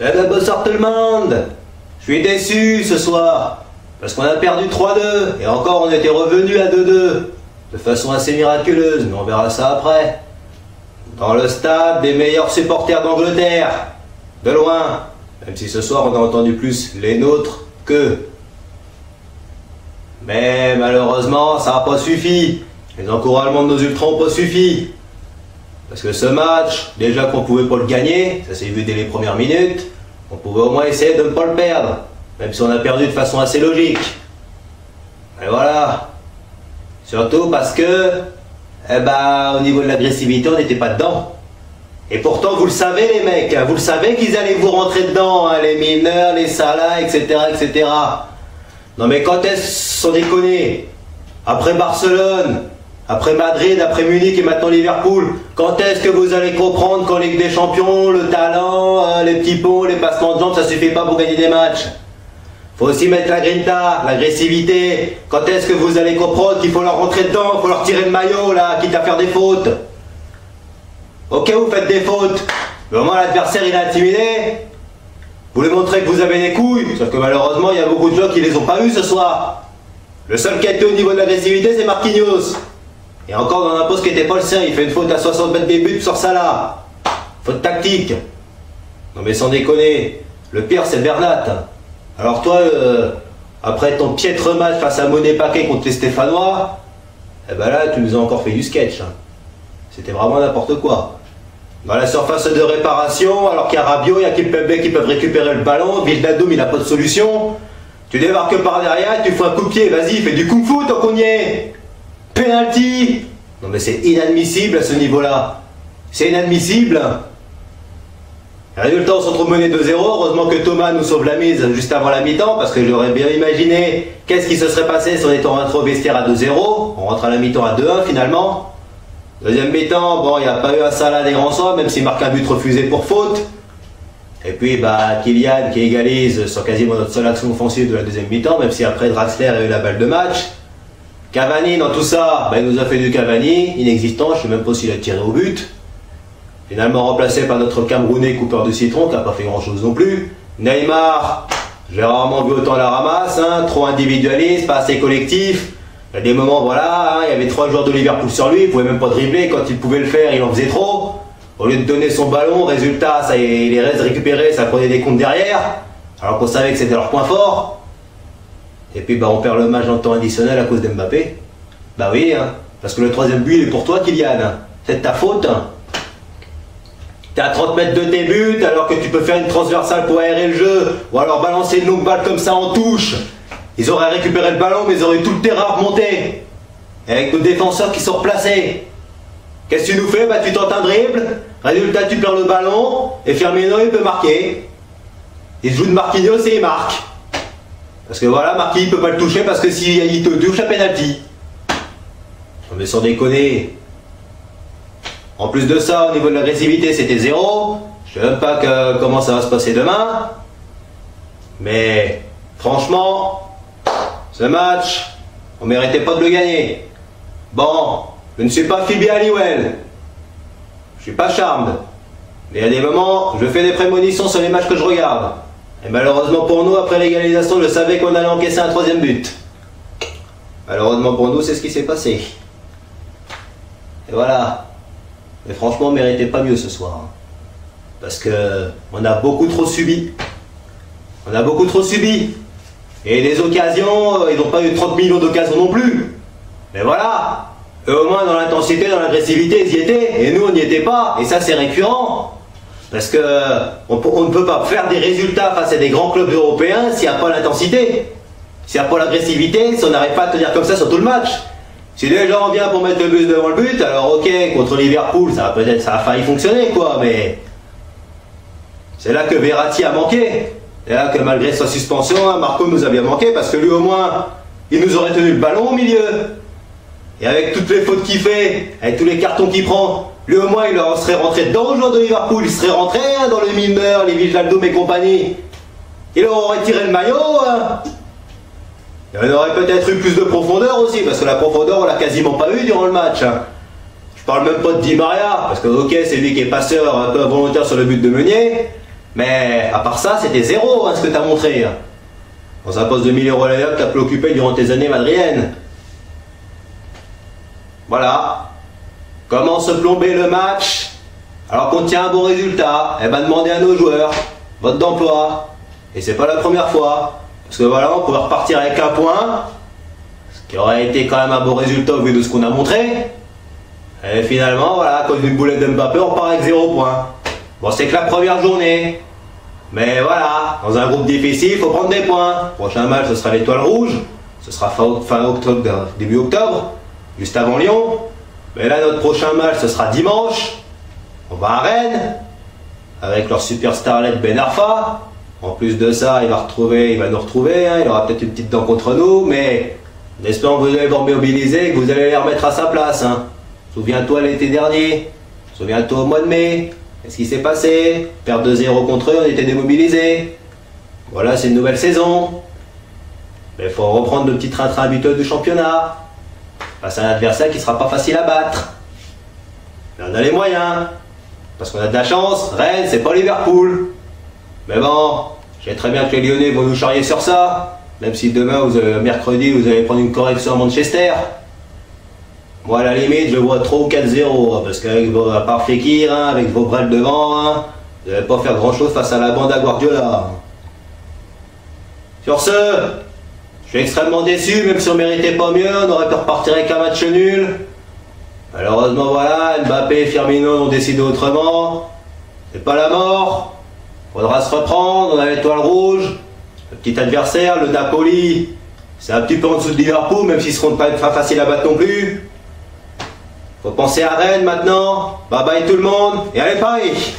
Eh ben bonsoir tout le monde. Je suis déçu ce soir, parce qu'on a perdu 3-2, et encore on était revenu à 2-2, de façon assez miraculeuse, mais on verra ça après. Dans le stade des meilleurs supporters d'Angleterre, de loin, même si ce soir on a entendu plus les nôtres qu'eux. Mais malheureusement ça n'a pas suffi, les encouragements de nos ultras n'ont pas suffi. Parce que ce match, déjà qu'on pouvait pas le gagner, ça s'est vu dès les premières minutes, on pouvait au moins essayer de ne pas le perdre, même si on a perdu de façon assez logique. Et voilà. Surtout parce que, au niveau de l'agressivité, on n'était pas dedans. Et pourtant, vous le savez les mecs, vous le savez qu'ils allaient vous rentrer dedans, hein, les mineurs, les Salah, etc., etc. Non mais quand est-ce, sans déconner, après Barcelone, après Madrid, après Munich et maintenant Liverpool, quand est-ce que vous allez comprendre qu'en Ligue des Champions, le talent, les petits pots, les passements de jambes, ça suffit pas pour gagner des matchs? Faut aussi mettre la grinta, l'agressivité. Quand est-ce que vous allez comprendre qu'il faut leur rentrer dedans, il faut leur tirer le maillot là, quitte à faire des fautes? Ok, vous faites des fautes, mais au moins l'adversaire il est intimidé. Vous lui montrez que vous avez des couilles, sauf que malheureusement il y a beaucoup de gens qui les ont pas eu ce soir. Le seul qui a été au niveau de l'agressivité c'est Marquinhos. Et encore dans un poste qui n'était pas le sien, il fait une faute à 60 mètres des buts sur Salah. Faute tactique. Non mais sans déconner, le pire c'est Bernat. Alors toi, après ton piètre match face à Monet Paquet contre les Stéphanois, eh ben là tu nous as encore fait du sketch. Hein. C'était vraiment n'importe quoi. Dans la surface de réparation, alors qu'il y a Rabiot, il y a Kimpembe qui peuvent récupérer le ballon, Wijnaldum il n'a pas de solution. Tu débarques par derrière, tu fais un coup de pied, vas-y, fais du kung-fu tant qu'on y est. Penalty! Non mais c'est inadmissible à ce niveau-là. C'est inadmissible. Résultat, on se retrouve mené 2-0. Heureusement que Thomas nous sauve la mise juste avant la mi-temps, parce que j'aurais bien imaginé qu'est-ce qui se serait passé si on était rentré au vestiaire à 2-0. On rentre à la mi-temps à 2-1 finalement. Deuxième mi-temps, bon, il n'y a pas eu un Salah des grands soins, même s'il marque un but refusé pour faute. Et puis, Kylian qui égalise sur quasiment notre seule action offensive de la deuxième mi-temps, même si après Draxler a eu la balle de match. Cavani dans tout ça, il nous a fait du Cavani, inexistant, je ne sais même pas s'il a tiré au but. Finalement remplacé par notre Camerounais coupeur de citron, qui n'a pas fait grand chose non plus. Neymar, j'ai rarement vu autant la ramasse, hein, trop individualiste, pas assez collectif. Il y a des moments, voilà, hein, il y avait 3 joueurs de Liverpool sur lui, il ne pouvait même pas dribbler, quand il pouvait le faire, il en faisait trop. Au lieu de donner son ballon, résultat, ça, il les reste récupérés, ça prenait des comptes derrière, alors qu'on savait que c'était leur point fort. Et puis on perd le match en temps additionnel à cause d'Mbappé. Bah oui, hein, parce que le troisième but il est pour toi Kylian. C'est de ta faute. T'es à 30 mètres de tes buts alors que tu peux faire une transversale pour aérer le jeu. Ou alors balancer une longue balle comme ça en touche. Ils auraient récupéré le ballon mais ils auraient eu tout le terrain à remonter. Et avec nos défenseurs qui sont replacés. Qu'est-ce que tu nous fais? Tu tentes un dribble. Résultat tu perds le ballon. Et Firmino il peut marquer. Il se joue de Marquinhos et il marque. Parce que voilà, Marquis ne peut pas le toucher parce que s'il te touche à penalty. Non mais sans déconner. En plus de ça, au niveau de l'agressivité, c'était 0. Je ne sais même pas comment ça va se passer demain. Mais franchement, ce match, on ne méritait pas de le gagner. Bon, je ne suis pas Phoebe Halliwell. Je ne suis pas Charmed. Mais il y a des moments, je fais des prémonitions sur les matchs que je regarde. Et malheureusement pour nous, après l'égalisation, je savais qu'on allait encaisser un troisième but. Malheureusement pour nous, c'est ce qui s'est passé. Et voilà. Mais franchement, on ne méritait pas mieux ce soir. Parce que on a beaucoup trop subi. On a beaucoup trop subi. Et les occasions, ils n'ont pas eu 30 millions d'occasions non plus. Mais voilà. Eux au moins dans l'intensité, dans l'agressivité, ils y étaient. Et nous, on n'y était pas. Et ça, c'est récurrent. Parce que on ne peut pas faire des résultats face à des grands clubs européens s'il n'y a pas l'intensité, s'il n'y a pas l'agressivité, si on n'arrive pas à tenir comme ça sur tout le match. Si les gens viennent pour mettre le bus devant le but, alors ok, contre Liverpool, ça a failli fonctionner quoi, mais c'est là que Verratti a manqué. C'est là que malgré sa suspension, hein, Marco nous a bien manqué parce que lui au moins, il nous aurait tenu le ballon au milieu. Et avec toutes les fautes qu'il fait, avec tous les cartons qu'il prend, lui au moins il serait rentré dedans aux joueurs de Liverpool, il serait rentré hein, dans les Milner, les Wijnaldum et compagnie. Il leur aurait tiré le maillot. Hein. Il y en aurait peut-être eu plus de profondeur aussi, parce que la profondeur on l'a quasiment pas eu durant le match. Hein. Je parle même pas de Di Maria, parce que ok c'est lui qui est passeur un peu involontaire sur le but de Meunier. Mais à part ça, c'était zéro hein, ce que tu as montré. Dans un poste de milieu relayeur que tu as pu occuper durant tes années madriennes. Voilà. Comment se plomber le match alors qu'on tient un bon résultat? Eh ben demandez à nos joueurs votre d'emploi. Et c'est pas la première fois. Parce que voilà, on pourrait repartir avec un point. Ce qui aurait été quand même un bon résultat au vu de ce qu'on a montré. Et finalement, voilà, à cause d'une boulette de Mbappé, on part avec 0 points. Bon, c'est que la première journée. Mais voilà, dans un groupe difficile, il faut prendre des points. Prochain match, ce sera l'Étoile Rouge. Ce sera fin octobre, début octobre, juste avant Lyon. Mais là, notre prochain match, ce sera dimanche. On va à Rennes, avec leur super starlet Ben Arfa. En plus de ça, il va nous retrouver. Hein. Il aura peut-être une petite dent contre nous, mais en espérant que vous allez vous mobiliser et que vous allez les remettre à sa place. Hein. Souviens-toi l'été dernier. Souviens-toi au mois de mai. Qu'est-ce qui s'est passé? Perdre 2-0 contre eux, on était démobilisés. Voilà, c'est une nouvelle saison. Mais il faut reprendre le petit train-train habituel du championnat. Face à un adversaire qui ne sera pas facile à battre. Mais on a les moyens. Parce qu'on a de la chance, Rennes, c'est pas Liverpool. Mais bon, je sais très bien que les Lyonnais vont nous charrier sur ça. Même si demain, mercredi, vous allez prendre une correction à Manchester. Moi, à la limite, je vois 3 ou 4-0, parce qu'avec à part Fekir, hein, avec vos brels devant, hein, vous n'allez pas faire grand-chose face à la bande à Guardiola. Sur ce, je suis extrêmement déçu, même si on méritait pas mieux, on aurait pu repartir avec un match nul. Malheureusement, voilà, Mbappé et Firmino ont décidé autrement. C'est pas la mort. Faudra se reprendre, on a l'Étoile Rouge. Le petit adversaire, le Napoli, c'est un petit peu en dessous de Liverpool, même s'ils ne seront pas faciles à battre non plus. Faut penser à Rennes maintenant. Bye bye tout le monde et allez Paris!